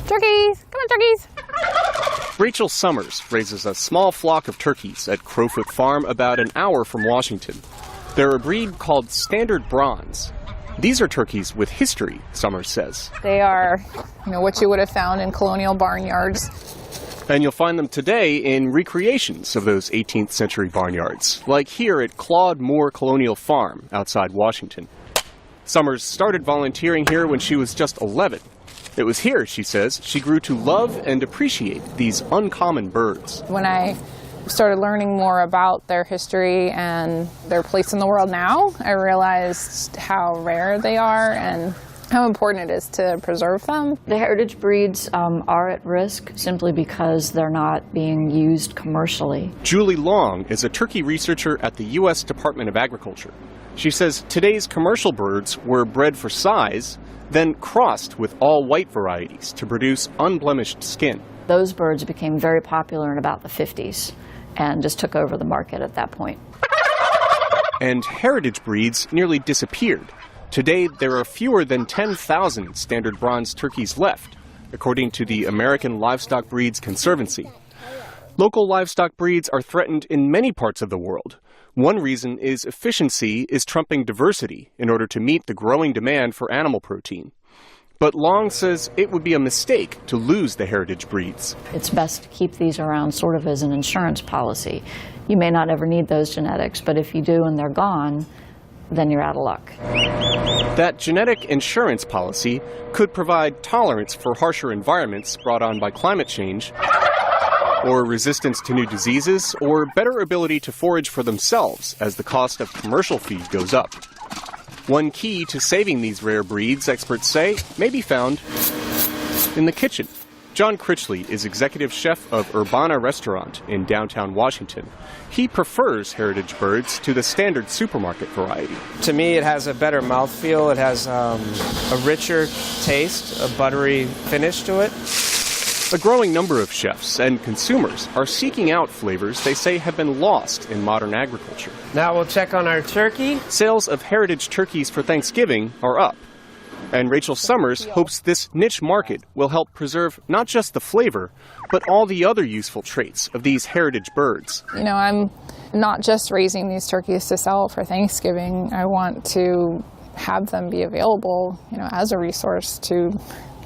Turkeys! Come on, turkeys! Rachel Summers raises a small flock of turkeys at Crowfoot Farm about an hour from Washington. They're a breed called Standard Bronze. These are turkeys with history, Summers says. They are, what you would have found in colonial barnyards. And you'll find them today in recreations of those 18th century barnyards, like here at Claude Moore Colonial Farm outside Washington. Summers started volunteering here when she was just 11. It was here, she says, she grew to love and appreciate these uncommon birds. When I started learning more about their history and their place in the world now, I realized how rare they are and how important it is to preserve them. The heritage breeds are at risk simply because they're not being used commercially. Julie Long is a turkey researcher at the U.S. Department of Agriculture. She says today's commercial birds were bred for size, then crossed with all-white varieties to produce unblemished skin. Those birds became very popular in about the 50s and just took over the market at that point. And heritage breeds nearly disappeared. Today, there are fewer than 10,000 Standard Bronze turkeys left, according to the American Livestock Breeds Conservancy. Local livestock breeds are threatened in many parts of the world. One reason is efficiency is trumping diversity in order to meet the growing demand for animal protein. But Long says it would be a mistake to lose the heritage breeds. It's best to keep these around sort of as an insurance policy. You may not ever need those genetics, but if you do and they're gone, then you're out of luck. That genetic insurance policy could provide tolerance for harsher environments brought on by climate change, or resistance to new diseases, or better ability to forage for themselves as the cost of commercial feed goes up. One key to saving these rare breeds, experts say, may be found in the kitchen. John Critchley is executive chef of Urbana Restaurant in downtown Washington. He prefers heritage birds to the standard supermarket variety. To me, it has a better mouthfeel. It has a richer taste, a buttery finish to it. A growing number of chefs and consumers are seeking out flavors they say have been lost in modern agriculture. Now we'll check on our turkey. Sales of heritage turkeys for Thanksgiving are up. And Rachel Summers hopes this niche market will help preserve not just the flavor, but all the other useful traits of these heritage birds. I'm not just raising these turkeys to sell for Thanksgiving. I want to have them be available, as a resource to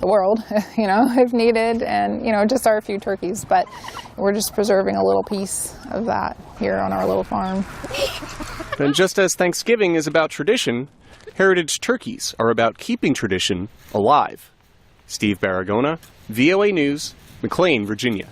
the world, if needed, and, just our few turkeys. But we're just preserving a little piece of that here on our little farm. And just as Thanksgiving is about tradition, heritage turkeys are about keeping tradition alive. Steve Baragona, VOA News, McLean, Virginia.